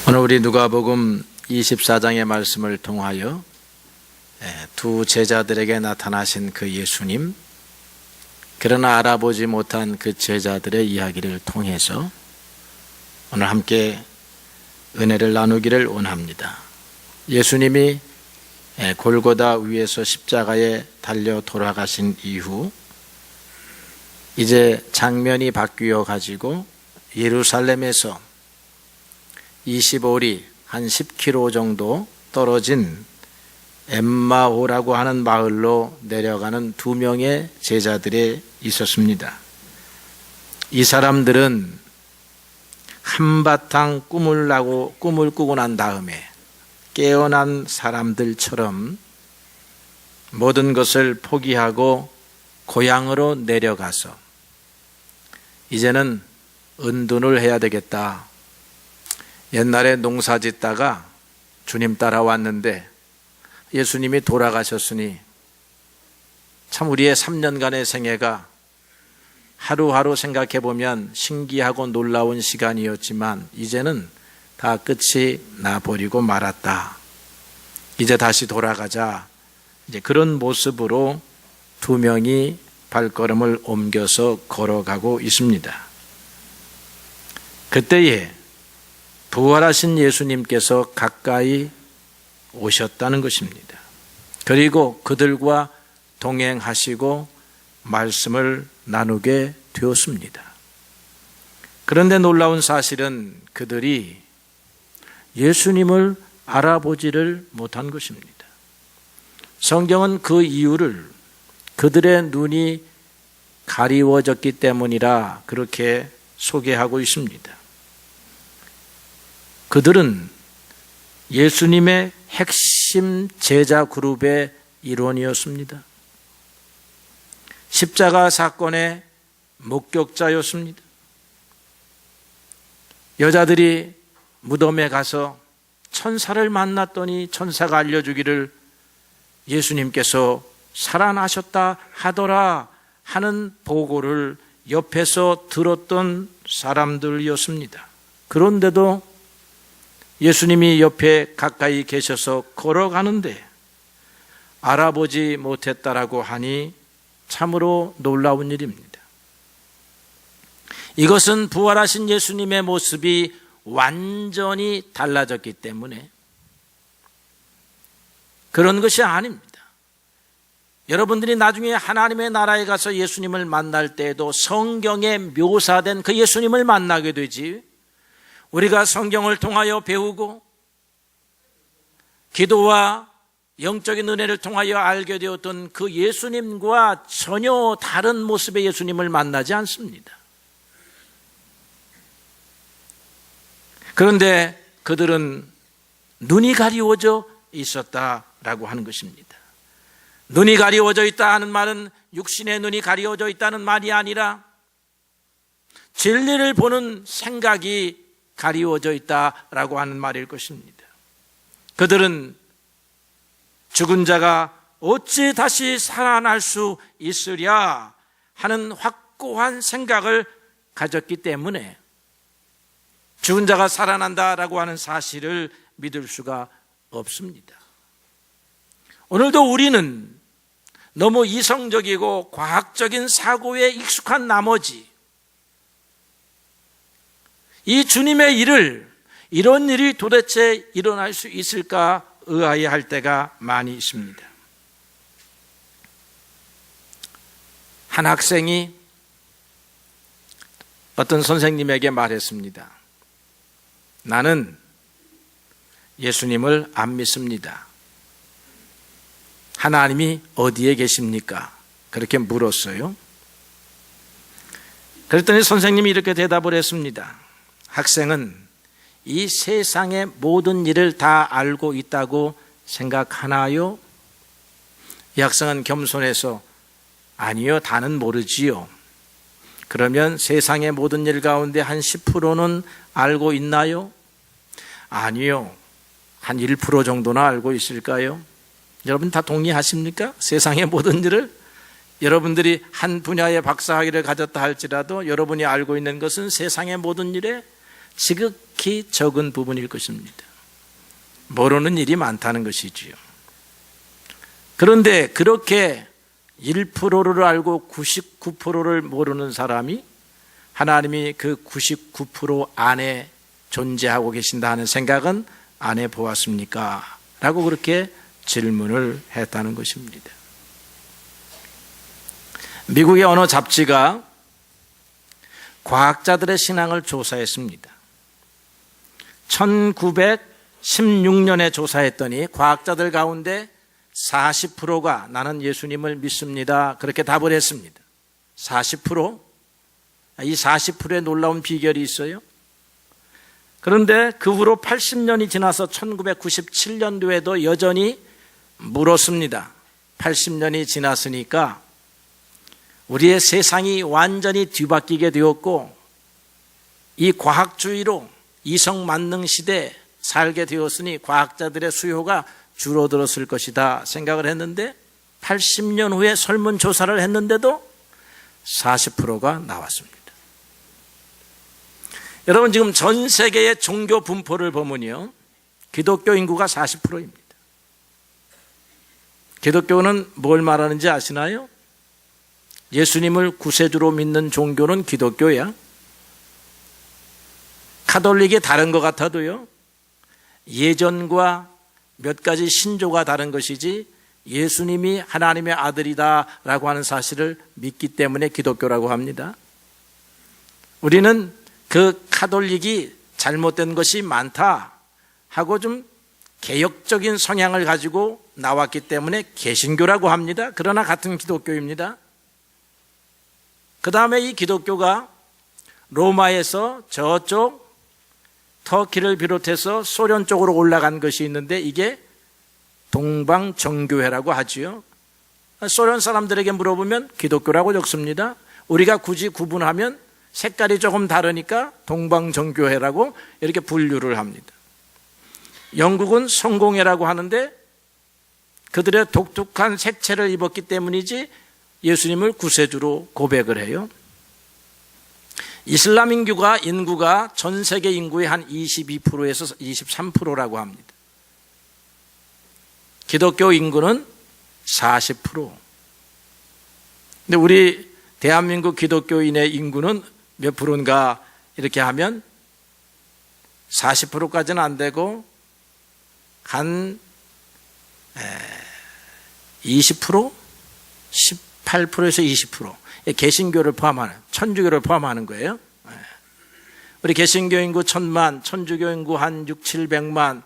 오늘 우리 누가복음 24장의 말씀을 통하여 두 제자들에게 나타나신 그 예수님, 그러나 알아보지 못한 그 제자들의 이야기를 통해서 오늘 함께 은혜를 나누기를 원합니다. 예수님이 골고다 위에서 십자가에 달려 돌아가신 이후 이제 장면이 바뀌어 가지고 예루살렘에서 25리 한 10km 정도 떨어진 엠마오라고 하는 마을로 내려가는 두 명의 제자들이 있었습니다. 이 사람들은 한바탕 꿈을 꾸고 난 다음에 깨어난 사람들처럼 모든 것을 포기하고 고향으로 내려가서 이제는 은둔을 해야 되겠다. 옛날에 농사 짓다가 주님 따라왔는데 예수님이 돌아가셨으니 참 우리의 3년간의 생애가 하루하루 생각해 보면 신기하고 놀라운 시간이었지만 이제는 다 끝이 나버리고 말았다. 이제 다시 돌아가자. 이제 그런 모습으로 두 명이 발걸음을 옮겨서 걸어가고 있습니다. 그때에 부활하신 예수님께서 가까이 오셨다는 것입니다. 그리고 그들과 동행하시고 말씀을 나누게 되었습니다. 그런데 놀라운 사실은 그들이 예수님을 알아보지를 못한 것입니다. 성경은 그 이유를 그들의 눈이 가리워졌기 때문이라 그렇게 소개하고 있습니다. 그들은 예수님의 핵심 제자 그룹의 일원이었습니다. 십자가 사건의 목격자였습니다. 여자들이 무덤에 가서 천사를 만났더니 천사가 알려주기를 예수님께서 살아나셨다 하더라 하는 보고를 옆에서 들었던 사람들이었습니다. 그런데도 예수님이 옆에 가까이 계셔서 걸어가는데 알아보지 못했다라고 하니 참으로 놀라운 일입니다. 이것은 부활하신 예수님의 모습이 완전히 달라졌기 때문에 그런 것이 아닙니다. 여러분들이 나중에 하나님의 나라에 가서 예수님을 만날 때에도 성경에 묘사된 그 예수님을 만나게 되지, 우리가 성경을 통하여 배우고 기도와 영적인 은혜를 통하여 알게 되었던 그 예수님과 전혀 다른 모습의 예수님을 만나지 않습니다. 그런데 그들은 눈이 가리워져 있었다라고 하는 것입니다. 눈이 가리워져 있다 하는 말은 육신의 눈이 가리워져 있다는 말이 아니라 진리를 보는 생각이 가리워져 있다라고 하는 말일 것입니다. 그들은 죽은 자가 어찌 다시 살아날 수 있으랴 하는 확고한 생각을 가졌기 때문에 죽은 자가 살아난다라고 하는 사실을 믿을 수가 없습니다. 오늘도 우리는 너무 이성적이고 과학적인 사고에 익숙한 나머지 이 주님의 일을, 이런 일이 도대체 일어날 수 있을까 의아해할 때가 많이 있습니다. 한 학생이 어떤 선생님에게 말했습니다. 나는 예수님을 안 믿습니다. 하나님이 어디에 계십니까? 그렇게 물었어요. 그랬더니 선생님이 이렇게 대답을 했습니다. 학생은 이 세상의 모든 일을 다 알고 있다고 생각하나요? 이 학생은 겸손해서 아니요, 다는 모르지요. 그러면 세상의 모든 일 가운데 한 10%는 알고 있나요? 아니요, 한 1% 정도나 알고 있을까요? 여러분 다 동의하십니까? 세상의 모든 일을? 여러분들이 한 분야의 박사학위를 가졌다 할지라도 여러분이 알고 있는 것은 세상의 모든 일의 지극히 적은 부분일 것입니다. 모르는 일이 많다는 것이지요. 그런데 그렇게 1%를 알고 99%를 모르는 사람이 하나님이 그 99% 안에 존재하고 계신다 하는 생각은 안 해보았습니까? 라고 그렇게 질문을 했다는 것입니다. 미국의 어느 잡지가 과학자들의 신앙을 조사했습니다. 1916년에 조사했더니 과학자들 가운데 40%가 나는 예수님을 믿습니다. 그렇게 답을 했습니다. 40%? 이 40%의 놀라운 비결이 있어요. 그런데 그 후로 80년이 지나서 1997년도에도 여전히 물었습니다. 80년이 지났으니까 우리의 세상이 완전히 뒤바뀌게 되었고 이 과학주의로 이성만능 시대에 살게 되었으니 과학자들의 수요가 줄어들었을 것이다 생각을 했는데 80년 후에 설문조사를 했는데도 40%가 나왔습니다. 여러분, 지금 전 세계의 종교 분포를 보면요, 기독교 인구가 40%입니다. 기독교는 뭘 말하는지 아시나요? 예수님을 구세주로 믿는 종교는 기독교야. 카톨릭이 다른 것 같아도요, 예전과 몇 가지 신조가 다른 것이지 예수님이 하나님의 아들이다라고 하는 사실을 믿기 때문에 기독교라고 합니다. 우리는 그 카톨릭이 잘못된 것이 많다 하고 좀 개혁적인 성향을 가지고 나왔기 때문에 개신교라고 합니다. 그러나 같은 기독교입니다. 그 다음에 이 기독교가 로마에서 저쪽 터키를 비롯해서 소련 쪽으로 올라간 것이 있는데 이게 동방정교회라고 하지요. 소련 사람들에게 물어보면 기독교라고 적습니다. 우리가 굳이 구분하면 색깔이 조금 다르니까 동방정교회라고 이렇게 분류를 합니다. 영국은 성공회라고 하는데 그들의 독특한 색채를 입었기 때문이지 예수님을 구세주로 고백을 해요. 이슬람 인구가 전 세계 인구의 한 22%에서 23%라고 합니다. 기독교 인구는 40%. 근데 우리 대한민국 기독교인의 인구는 몇 프로인가 이렇게 하면 40%까지는 안 되고 한 20%? 18%에서 20%. 개신교를 포함하는, 천주교를 포함하는 거예요. 우리 개신교 인구 1000만, 천주교 인구 한 6, 700만,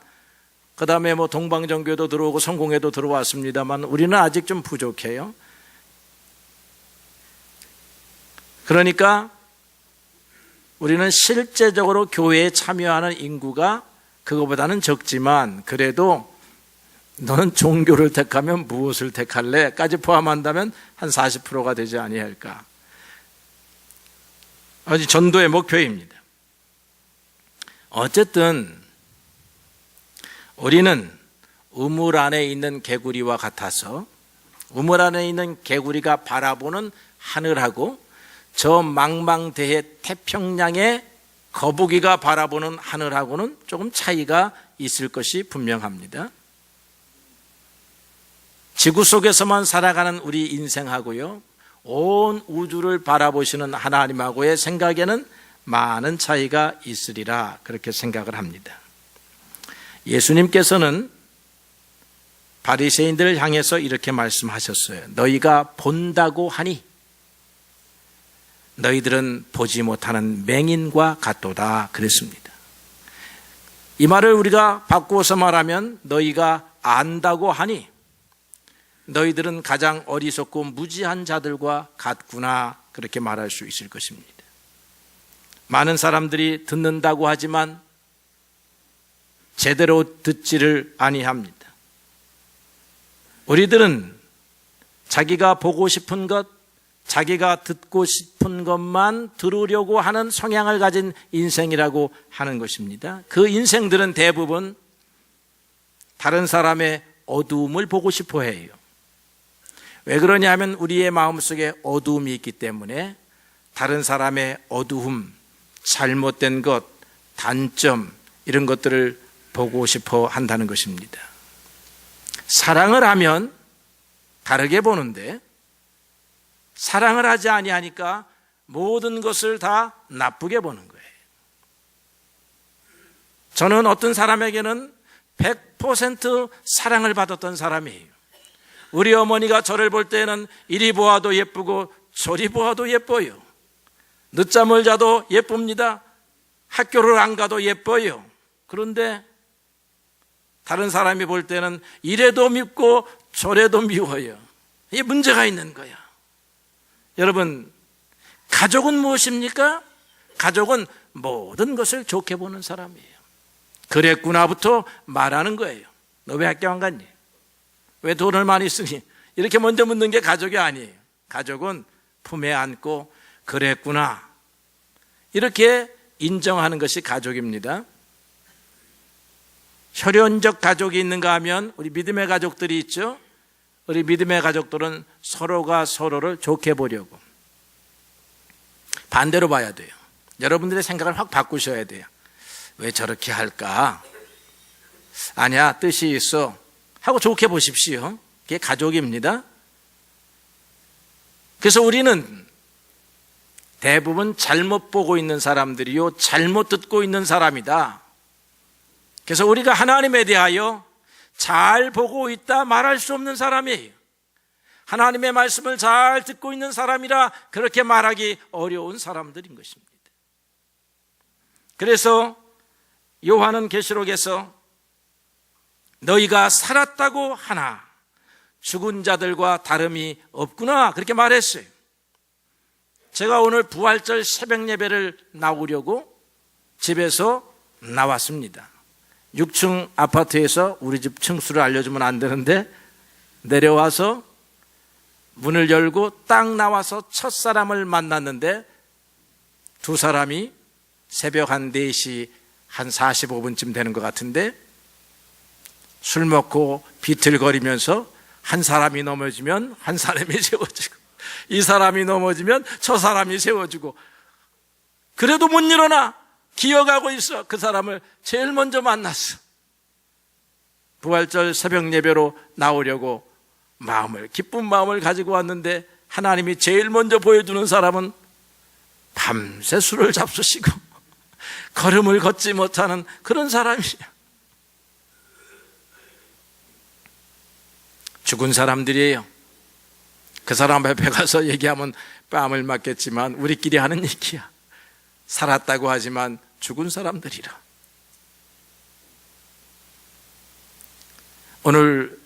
그 다음에 뭐 동방정교도 들어오고 성공회도 들어왔습니다만 우리는 아직 좀 부족해요. 그러니까 우리는 실제적으로 교회에 참여하는 인구가 그거보다는 적지만 그래도 너는 종교를 택하면 무엇을 택할래? 까지 포함한다면 한 40%가 되지 아니할까. 아주 전도의 목표입니다. 어쨌든 우리는 우물 안에 있는 개구리와 같아서 우물 안에 있는 개구리가 바라보는 하늘하고 저 망망대해 태평양의 거북이가 바라보는 하늘하고는 조금 차이가 있을 것이 분명합니다. 지구 속에서만 살아가는 우리 인생하고요, 온 우주를 바라보시는 하나님하고의 생각에는 많은 차이가 있으리라 그렇게 생각을 합니다. 예수님께서는 바리새인들을 향해서 이렇게 말씀하셨어요. 너희가 본다고 하니 너희들은 보지 못하는 맹인과 같도다 그랬습니다. 이 말을 우리가 바꾸어서 말하면 너희가 안다고 하니 너희들은 가장 어리석고 무지한 자들과 같구나 그렇게 말할 수 있을 것입니다. 많은 사람들이 듣는다고 하지만 제대로 듣지를 아니합니다. 우리들은 자기가 보고 싶은 것, 자기가 듣고 싶은 것만 들으려고 하는 성향을 가진 인생이라고 하는 것입니다. 그 인생들은 대부분 다른 사람의 어두움을 보고 싶어 해요. 왜 그러냐 하면 우리의 마음속에 어두움이 있기 때문에 다른 사람의 어두움, 잘못된 것, 단점 이런 것들을 보고 싶어 한다는 것입니다. 사랑을 하면 다르게 보는데 사랑을 하지 아니하니까 모든 것을 다 나쁘게 보는 거예요. 저는 어떤 사람에게는 100% 사랑을 받았던 사람이에요. 우리 어머니가 저를 볼 때는 이리 보아도 예쁘고 저리 보아도 예뻐요. 늦잠을 자도 예쁩니다. 학교를 안 가도 예뻐요. 그런데 다른 사람이 볼 때는 이래도 밉고 저래도 미워요. 이게 문제가 있는 거야. 여러분, 가족은 무엇입니까? 가족은 모든 것을 좋게 보는 사람이에요. 그랬구나부터 말하는 거예요. 너 왜 학교 안 갔니? 왜 돈을 많이 쓰니? 이렇게 먼저 묻는 게 가족이 아니에요. 가족은 품에 안고 그랬구나 이렇게 인정하는 것이 가족입니다. 혈연적 가족이 있는가 하면 우리 믿음의 가족들이 있죠. 우리 믿음의 가족들은 서로가 서로를 좋게 보려고, 반대로 봐야 돼요. 여러분들의 생각을 확 바꾸셔야 돼요. 왜 저렇게 할까? 아니야, 뜻이 있어 하고 좋게 보십시오. 그게 가족입니다. 그래서 우리는 대부분 잘못 보고 있는 사람들이요, 잘못 듣고 있는 사람이다. 그래서 우리가 하나님에 대하여 잘 보고 있다 말할 수 없는 사람이에요. 하나님의 말씀을 잘 듣고 있는 사람이라 그렇게 말하기 어려운 사람들인 것입니다. 그래서 요한은 계시록에서 너희가 살았다고 하나 죽은 자들과 다름이 없구나 그렇게 말했어요. 제가 오늘 부활절 새벽 예배를 나오려고 집에서 나왔습니다. 6층 아파트에서 우리 집 층수를 알려주면 안 되는데 내려와서 문을 열고 딱 나와서 첫사람을 만났는데 두 사람이 새벽 한 4시 한 45분쯤 되는 것 같은데 술 먹고 비틀거리면서 한 사람이 넘어지면 한 사람이 세워지고 이 사람이 넘어지면 저 사람이 세워지고 그래도 못 일어나 기어가고 있어. 그 사람을 제일 먼저 만났어. 부활절 새벽 예배로 나오려고 기쁜 마음을 가지고 왔는데 하나님이 제일 먼저 보여주는 사람은 밤새 술을 잡수시고 걸음을 걷지 못하는 그런 사람이야. 죽은 사람들이에요. 그 사람 앞에 가서 얘기하면 뺨을 맞겠지만 우리끼리 하는 얘기야. 살았다고 하지만 죽은 사람들이라. 오늘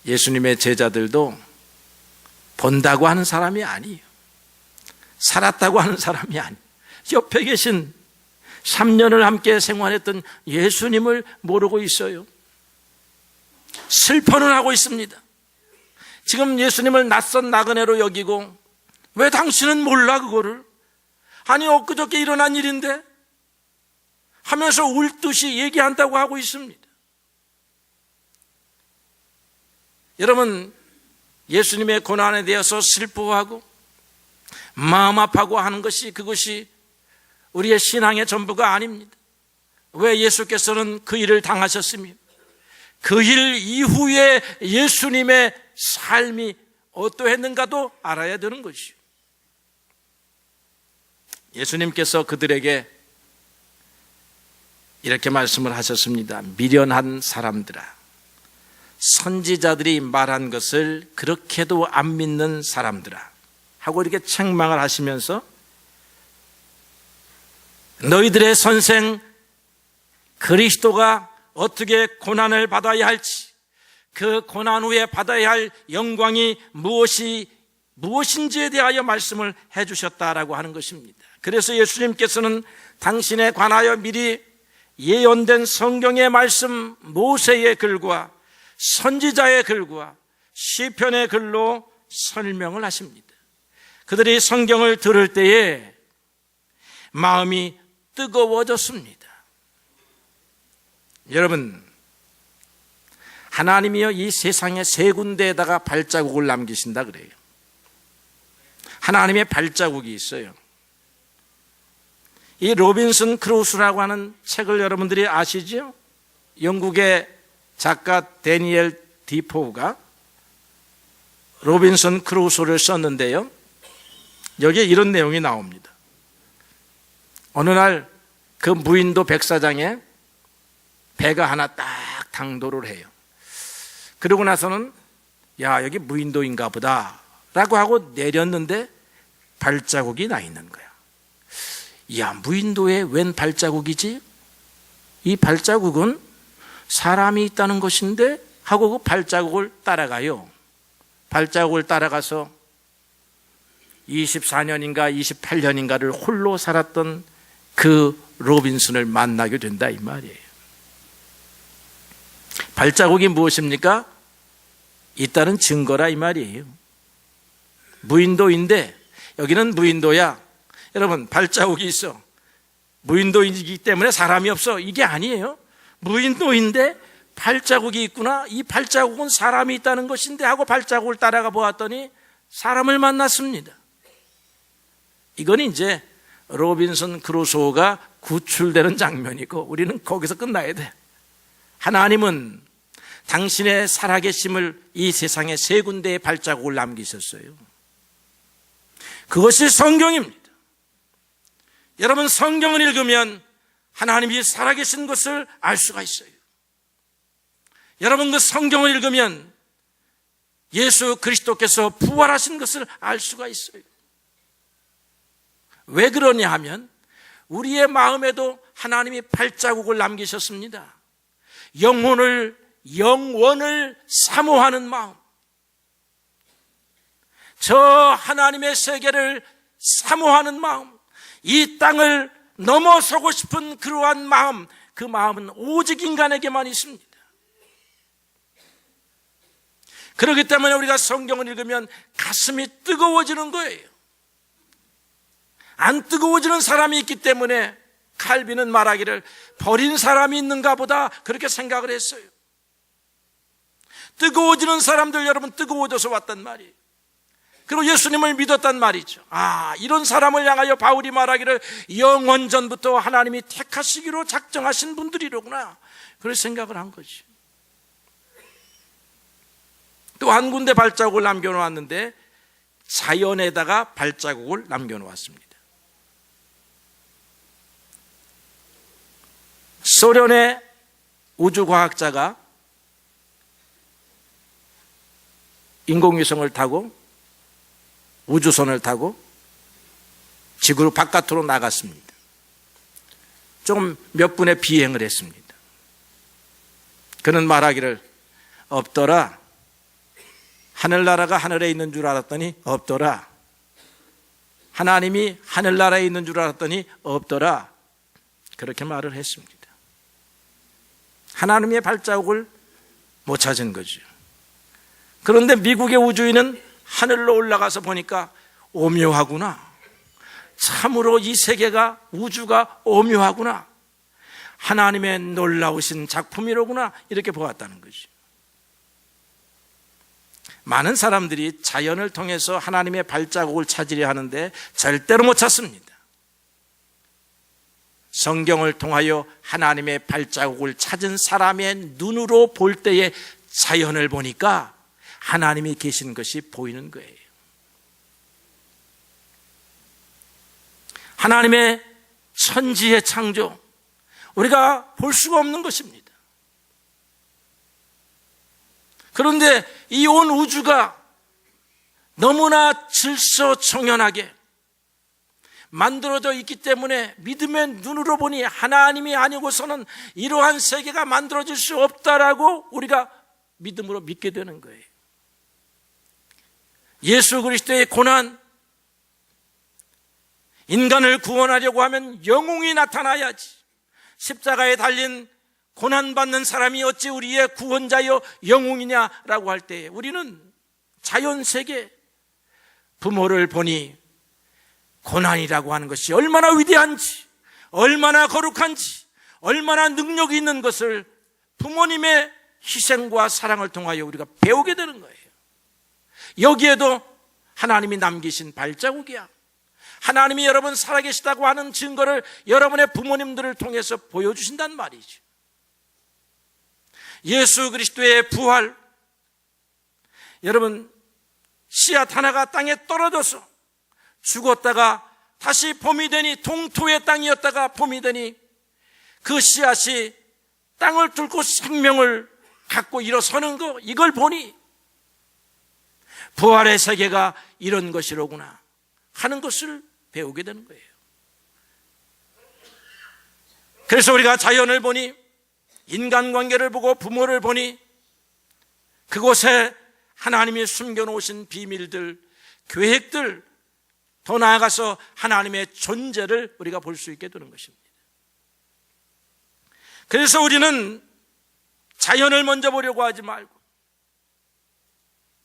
예수님의 제자들도 본다고 하는 사람이 아니에요. 살았다고 하는 사람이 아니에요. 옆에 계신 3년을 함께 생활했던 예수님을 모르고 있어요. 슬퍼는 하고 있습니다. 지금 예수님을 낯선 나그네로 여기고 왜 당신은 몰라 그거를? 아니 엊그저께 일어난 일인데 하면서 울 듯이 얘기한다고 하고 있습니다. 여러분, 예수님의 고난에 대해서 슬퍼하고 마음 아파하고 하는 것이 그것이 우리의 신앙의 전부가 아닙니다. 왜 예수께서는 그 일을 당하셨으며 그 일 이후에 예수님의 삶이 어떠했는가도 알아야 되는 것이요. 예수님께서 그들에게 이렇게 말씀을 하셨습니다. 미련한 사람들아, 선지자들이 말한 것을 그렇게도 안 믿는 사람들아 하고 이렇게 책망을 하시면서 너희들의 선생 그리스도가 어떻게 고난을 받아야 할지, 그 고난 후에 받아야 할 영광이 무엇인지에 대하여 말씀을 해주셨다라고 하는 것입니다. 그래서 예수님께서는 당신에 관하여 미리 예언된 성경의 말씀, 모세의 글과 선지자의 글과 시편의 글로 설명을 하십니다. 그들이 성경을 들을 때에 마음이 뜨거워졌습니다. 여러분, 하나님이요 이 세상의 3군데에다가 발자국을 남기신다 그래요. 하나님의 발자국이 있어요. 이 로빈슨 크루소라고 하는 책을 여러분들이 아시죠? 영국의 작가 데니엘 디포우가 로빈슨 크루소를 썼는데요, 여기에 이런 내용이 나옵니다. 어느 날 그 무인도 백사장에 배가 하나 딱 당도를 해요. 그러고 나서는 야, 여기 무인도인가 보다 라고 하고 내렸는데 발자국이 나 있는 거야. 야, 무인도에 웬 발자국이지? 이 발자국은 사람이 있다는 것인데 하고 그 발자국을 따라가요. 발자국을 따라가서 24년인가 28년인가를 홀로 살았던 그 로빈슨을 만나게 된다 이 말이에요. 발자국이 무엇입니까? 있다는 증거라 이 말이에요. 무인도인데 여기는 무인도야. 여러분, 발자국이 있어. 무인도이기 때문에 사람이 없어. 이게 아니에요. 무인도인데 발자국이 있구나. 이 발자국은 사람이 있다는 것인데 하고 발자국을 따라가 보았더니 사람을 만났습니다. 이건 이제 로빈슨 크루소가 구출되는 장면이고 우리는 거기서 끝나야 돼. 하나님은 당신의 살아계심을 이 세상에 세 군데의 발자국을 남기셨어요. 그것이 성경입니다. 여러분, 성경을 읽으면 하나님이 살아계신 것을 알 수가 있어요. 여러분, 그 성경을 읽으면 예수 그리스도께서 부활하신 것을 알 수가 있어요. 왜 그러냐 하면 우리의 마음에도 하나님이 발자국을 남기셨습니다. 영원을 사모하는 마음, 저 하나님의 세계를 사모하는 마음, 이 땅을 넘어서고 싶은 그러한 마음, 그 마음은 오직 인간에게만 있습니다. 그렇기 때문에 우리가 성경을 읽으면 가슴이 뜨거워지는 거예요. 안 뜨거워지는 사람이 있기 때문에 칼빈은 말하기를 버린 사람이 있는가 보다 그렇게 생각을 했어요. 뜨거워지는 사람들, 여러분, 뜨거워져서 왔단 말이에요. 그리고 예수님을 믿었단 말이죠. 이런 사람을 향하여 바울이 말하기를 영원전부터 하나님이 택하시기로 작정하신 분들이로구나, 그런 생각을 한 거죠. 또 한 군데 발자국을 남겨놓았는데 자연에다가 발자국을 남겨놓았습니다. 소련의 우주과학자가 인공위성을 타고 우주선을 타고 지구 바깥으로 나갔습니다. 좀 몇 분의 비행을 했습니다. 그는 말하기를 없더라. 하늘나라가 하늘에 있는 줄 알았더니 없더라. 하나님이 하늘나라에 있는 줄 알았더니 없더라. 그렇게 말을 했습니다. 하나님의 발자국을 못 찾은 거죠. 그런데 미국의 우주인은 하늘로 올라가서 보니까 오묘하구나. 참으로 이 세계가, 우주가 오묘하구나. 하나님의 놀라우신 작품이로구나. 이렇게 보았다는 거죠. 많은 사람들이 자연을 통해서 하나님의 발자국을 찾으려 하는데 절대로 못 찾습니다. 성경을 통하여 하나님의 발자국을 찾은 사람의 눈으로 볼 때에 자연을 보니까 하나님이 계신 것이 보이는 거예요. 하나님의 천지의 창조, 우리가 볼 수가 없는 것입니다. 그런데 이 온 우주가 너무나 질서정연하게 만들어져 있기 때문에 믿음의 눈으로 보니 하나님이 아니고서는 이러한 세계가 만들어질 수 없다라고 우리가 믿음으로 믿게 되는 거예요. 예수 그리스도의 고난, 인간을 구원하려고 하면 영웅이 나타나야지. 십자가에 달린 고난받는 사람이 어찌 우리의 구원자여 영웅이냐라고 할 때 우리는 자연세계, 부모를 보니 고난이라고 하는 것이 얼마나 위대한지, 얼마나 거룩한지, 얼마나 능력이 있는 것을 부모님의 희생과 사랑을 통하여 우리가 배우게 되는 거예요. 여기에도 하나님이 남기신 발자국이야. 하나님이 여러분 살아계시다고 하는 증거를 여러분의 부모님들을 통해서 보여주신단 말이죠. 예수 그리스도의 부활, 여러분 씨앗 하나가 땅에 떨어져서 죽었다가 다시 봄이 되니, 동토의 땅이었다가 봄이 되니 그 씨앗이 땅을 뚫고 생명을 갖고 일어서는 거, 이걸 보니 부활의 세계가 이런 것이로구나 하는 것을 배우게 되는 거예요. 그래서 우리가 자연을 보니, 인간관계를 보고 부모를 보니 그곳에 하나님이 숨겨놓으신 비밀들, 계획들, 더 나아가서 하나님의 존재를 우리가 볼 수 있게 되는 것입니다. 그래서 우리는 자연을 먼저 보려고 하지 말고,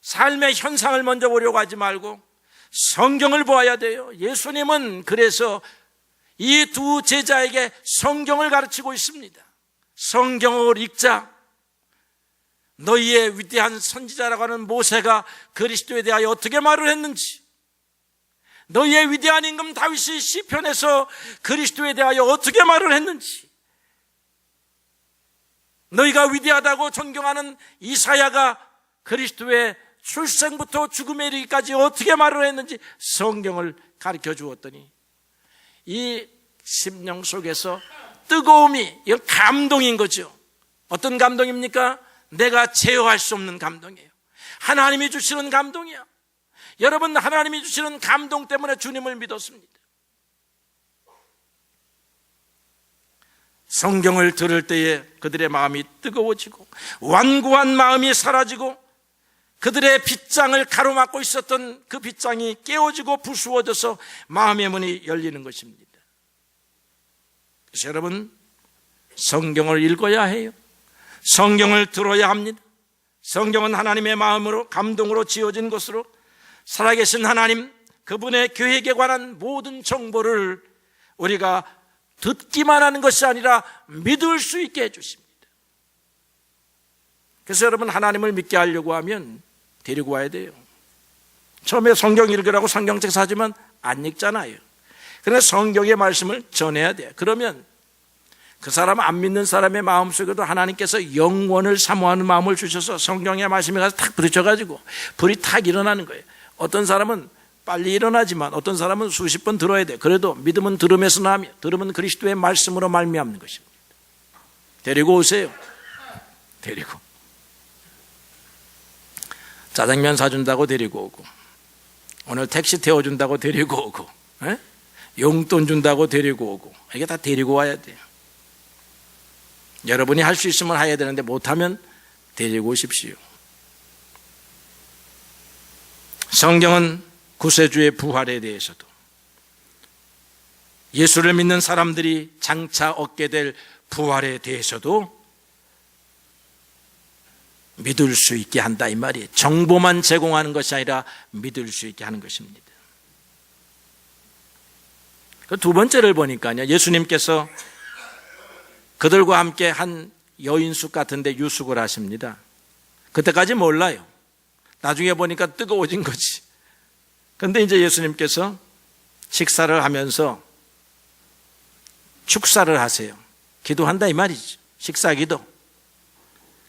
삶의 현상을 먼저 보려고 하지 말고 성경을 보아야 돼요. 예수님은 그래서 이 두 제자에게 성경을 가르치고 있습니다. 성경을 읽자. 너희의 위대한 선지자라고 하는 모세가 그리스도에 대하여 어떻게 말을 했는지, 너희의 위대한 임금 다윗이 시편에서 그리스도에 대하여 어떻게 말을 했는지, 너희가 위대하다고 존경하는 이사야가 그리스도의 출생부터 죽음에 이르기까지 어떻게 말을 했는지 성경을 가르쳐 주었더니 이 심령 속에서 뜨거움이, 이건 감동인 거죠. 어떤 감동입니까? 내가 제어할 수 없는 감동이에요. 하나님이 주시는 감동이야. 여러분, 하나님이 주시는 감동 때문에 주님을 믿었습니다. 성경을 들을 때에 그들의 마음이 뜨거워지고 완고한 마음이 사라지고 그들의 빗장을 가로막고 있었던 그 빗장이 깨어지고 부수어져서 마음의 문이 열리는 것입니다. 그래서 여러분, 성경을 읽어야 해요. 성경을 들어야 합니다. 성경은 하나님의 마음으로, 감동으로 지어진 것으로 살아계신 하나님, 그분의 계획에 관한 모든 정보를 우리가 듣기만 하는 것이 아니라 믿을 수 있게 해주십니다. 그래서 여러분, 하나님을 믿게 하려고 하면 데리고 와야 돼요. 처음에 성경 읽으라고 성경책 사주면 안 읽잖아요. 그래서 성경의 말씀을 전해야 돼요. 그러면 그 사람, 안 믿는 사람의 마음속에도 하나님께서 영원을 사모하는 마음을 주셔서 성경의 말씀에 가서 탁 부딪혀가지고 불이 탁 일어나는 거예요. 어떤 사람은 빨리 일어나지만 어떤 사람은 수십 번 들어야 돼요. 그래도 믿음은 들음에서 나며 들음은 그리스도의 말씀으로 말미암는 것입니다. 데리고 오세요. 데리고. 짜장면 사준다고 데리고 오고, 오늘 택시 태워준다고 데리고 오고, 용돈 준다고 데리고 오고, 이게 다 데리고 와야 돼요. 여러분이 할 수 있으면 해야 되는데 못하면 데리고 오십시오. 성경은 구세주의 부활에 대해서도, 예수를 믿는 사람들이 장차 얻게 될 부활에 대해서도 믿을 수 있게 한다, 이 말이에요. 정보만 제공하는 것이 아니라 믿을 수 있게 하는 것입니다. 그 두 번째를 보니까요, 예수님께서 그들과 함께 한 여인숙 같은데 유숙을 하십니다. 그때까지 몰라요. 나중에 보니까 뜨거워진 거지. 그런데 이제 예수님께서 식사를 하면서 축사를 하세요. 기도한다, 이 말이죠. 식사 기도.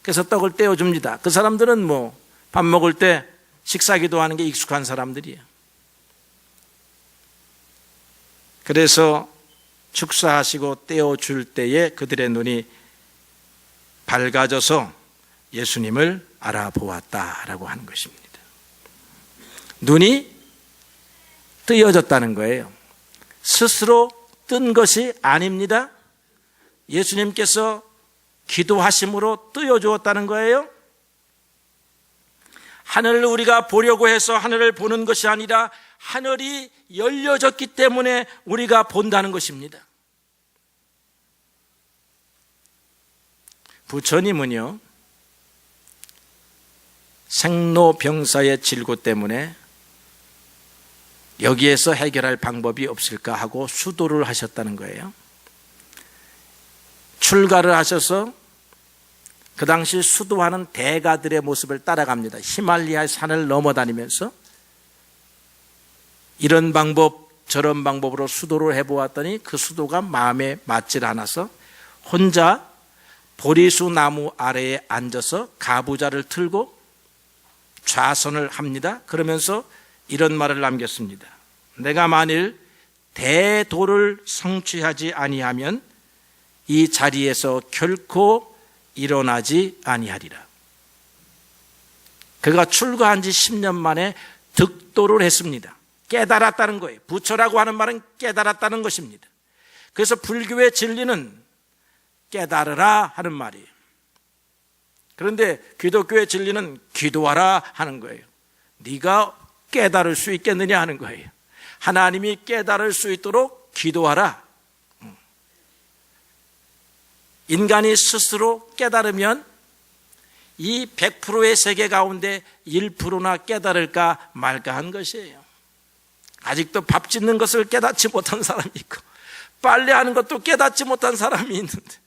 그래서 떡을 떼어줍니다. 그 사람들은 뭐 밥 먹을 때 식사 기도하는 게 익숙한 사람들이에요. 그래서 축사하시고 떼어줄 때에 그들의 눈이 밝아져서 예수님을 알아보았다라고 하는 것입니다. 눈이 뜨여졌다는 거예요. 스스로 뜬 것이 아닙니다. 예수님께서 기도하심으로 뜨여주었다는 거예요. 하늘을 우리가 보려고 해서 하늘을 보는 것이 아니라 하늘이 열려졌기 때문에 우리가 본다는 것입니다. 부처님은요, 생로병사의 질고 때문에 여기에서 해결할 방법이 없을까 하고 수도를 하셨다는 거예요. 출가를 하셔서 그 당시 수도하는 대가들의 모습을 따라갑니다. 히말라야 산을 넘어다니면서 이런 방법 저런 방법으로 수도를 해보았더니 그 수도가 마음에 맞질 않아서 혼자 보리수 나무 아래에 앉아서 가부좌를 틀고 좌선을 합니다. 그러면서 이런 말을 남겼습니다. 내가 만일 대도를 성취하지 아니하면 이 자리에서 결코 일어나지 아니하리라. 그가 출가한 지 10년 만에 득도를 했습니다. 깨달았다는 거예요. 부처라고 하는 말은 깨달았다는 것입니다. 그래서 불교의 진리는 깨달으라 하는 말이에요. 그런데 기독교의 진리는 기도하라 하는 거예요. 네가 깨달을 수 있겠느냐 하는 거예요. 하나님이 깨달을 수 있도록 기도하라. 인간이 스스로 깨달으면 이 100%의 세계 가운데 1%나 깨달을까 말까 한 것이에요. 아직도 밥 짓는 것을 깨닫지 못한 사람이 있고 빨래하는 것도 깨닫지 못한 사람이 있는데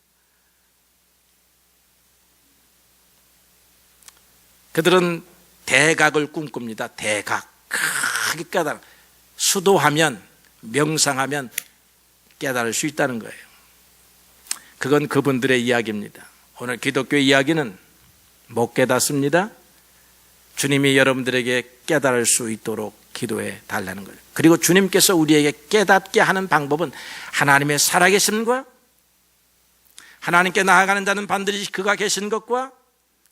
그들은 대각을 꿈꿉니다. 대각. 크게 깨달아. 수도하면, 명상하면 깨달을 수 있다는 거예요. 그건 그분들의 이야기입니다. 오늘 기독교 이야기는 못 깨닫습니다. 주님이 여러분들에게 깨달을 수 있도록 기도해 달라는 거예요. 그리고 주님께서 우리에게 깨닫게 하는 방법은 하나님의 살아계심과 하나님께 나아가는 자는 반드시 그가 계신 것과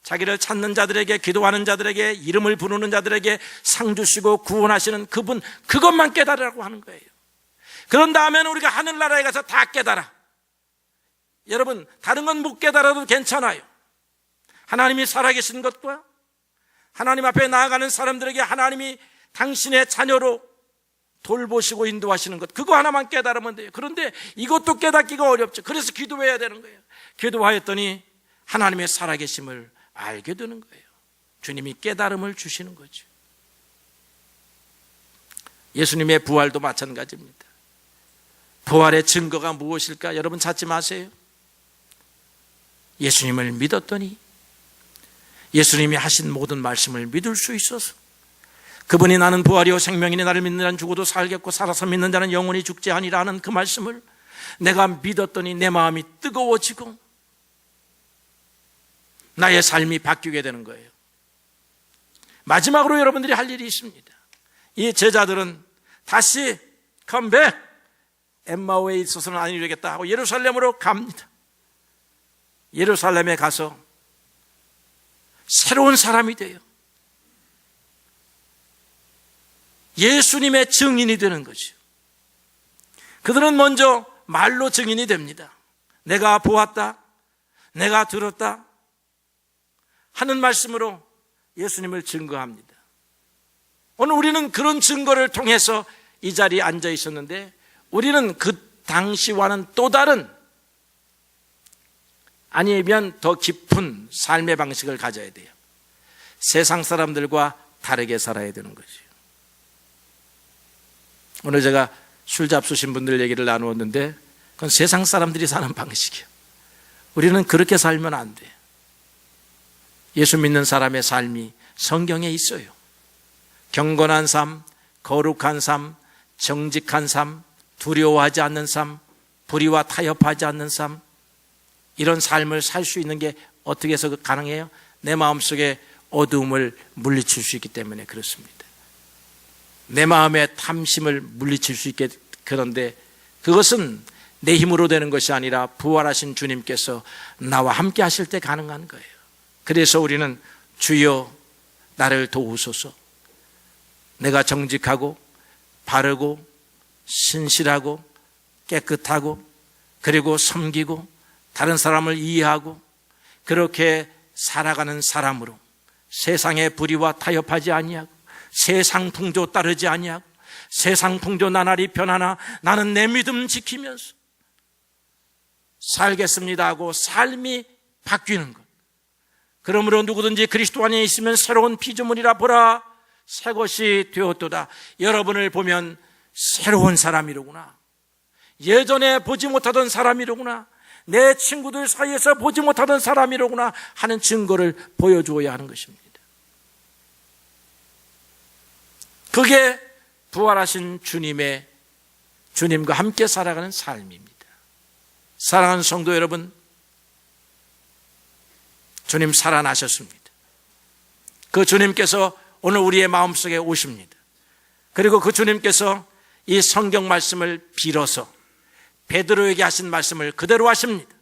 자기를 찾는 자들에게, 기도하는 자들에게, 이름을 부르는 자들에게 상 주시고 구원하시는 그분, 그것만 깨달으라고 하는 거예요. 그런 다음에는 우리가 하늘나라에 가서 다 깨달아. 여러분, 다른 건 못 깨달아도 괜찮아요. 하나님이 살아계신 것과 하나님 앞에 나아가는 사람들에게 하나님이 당신의 자녀로 돌보시고 인도하시는 것, 그거 하나만 깨달으면 돼요. 그런데 이것도 깨닫기가 어렵죠. 그래서 기도해야 되는 거예요. 기도하였더니 하나님의 살아계심을 알게 되는 거예요. 주님이 깨달음을 주시는 거죠. 예수님의 부활도 마찬가지입니다. 부활의 증거가 무엇일까? 여러분 찾지 마세요. 예수님을 믿었더니 예수님이 하신 모든 말씀을 믿을 수 있어서 그분이 나는 부활이요 생명이니 나를 믿는 자는 죽어도 살겠고 살아서 믿는 자는 영원히 죽지 아니라 하는 그 말씀을 내가 믿었더니 내 마음이 뜨거워지고 나의 삶이 바뀌게 되는 거예요. 마지막으로 여러분들이 할 일이 있습니다. 이 제자들은 다시 컴백, 엠마오에 있어서는 안 이루겠다 하고 예루살렘으로 갑니다. 예루살렘에 가서 새로운 사람이 돼요. 예수님의 증인이 되는 거죠. 그들은 먼저 말로 증인이 됩니다. 내가 보았다, 내가 들었다 하는 말씀으로 예수님을 증거합니다. 오늘 우리는 그런 증거를 통해서 이 자리에 앉아 있었는데 우리는 그 당시와는 또 다른, 아니면 더 깊은 삶의 방식을 가져야 돼요. 세상 사람들과 다르게 살아야 되는 거죠. 오늘 제가 술 잡수신 분들 얘기를 나누었는데 그건 세상 사람들이 사는 방식이에요. 우리는 그렇게 살면 안 돼요. 예수 믿는 사람의 삶이 성경에 있어요. 경건한 삶, 거룩한 삶, 정직한 삶, 두려워하지 않는 삶, 불의와 타협하지 않는 삶, 이런 삶을 살 수 있는 게 어떻게 해서 가능해요? 내 마음속에 어두움을 물리칠 수 있기 때문에 그렇습니다. 내 마음의 탐심을 물리칠 수 있게, 그런데 그것은 내 힘으로 되는 것이 아니라 부활하신 주님께서 나와 함께 하실 때 가능한 거예요. 그래서 우리는 주여 나를 도우소서, 내가 정직하고 바르고 신실하고 깨끗하고 그리고 섬기고 다른 사람을 이해하고 그렇게 살아가는 사람으로 세상의 불의와 타협하지 아니하고 세상 풍조 따르지 아니하고 세상 풍조 나날이 변하나 나는 내 믿음 지키면서 살겠습니다 하고 삶이 바뀌는 것. 그러므로 누구든지 그리스도 안에 있으면 새로운 피조물이라, 보라 새 것이 되었도다. 여러분을 보면 새로운 사람이로구나, 예전에 보지 못하던 사람이로구나, 내 친구들 사이에서 보지 못하던 사람이로구나 하는 증거를 보여주어야 하는 것입니다. 그게 부활하신 주님의 주님과 함께 살아가는 삶입니다. 사랑하는 성도 여러분, 주님 살아나셨습니다. 그 주님께서 오늘 우리의 마음속에 오십니다. 그리고 그 주님께서 이 성경 말씀을 빌어서 베드로에게 하신 말씀을 그대로 하십니다.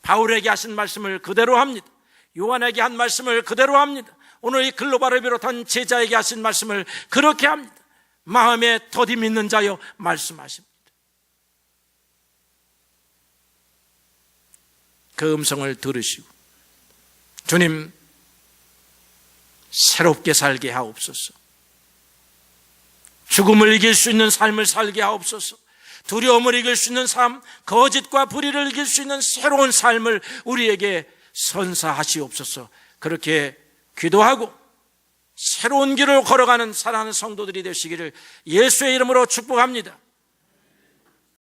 바울에게 하신 말씀을 그대로 합니다. 요한에게 한 말씀을 그대로 합니다. 오늘 이 글로바를 비롯한 제자에게 하신 말씀을 그렇게 합니다. 마음에 더디 믿는 자여 말씀하십니다. 그 음성을 들으시고 주님 새롭게 살게 하옵소서. 죽음을 이길 수 있는 삶을 살게 하옵소서. 두려움을 이길 수 있는 삶, 거짓과 불의를 이길 수 있는 새로운 삶을 우리에게 선사하시옵소서. 그렇게 기도하고 새로운 길을 걸어가는 사랑하는 성도들이 되시기를 예수의 이름으로 축복합니다.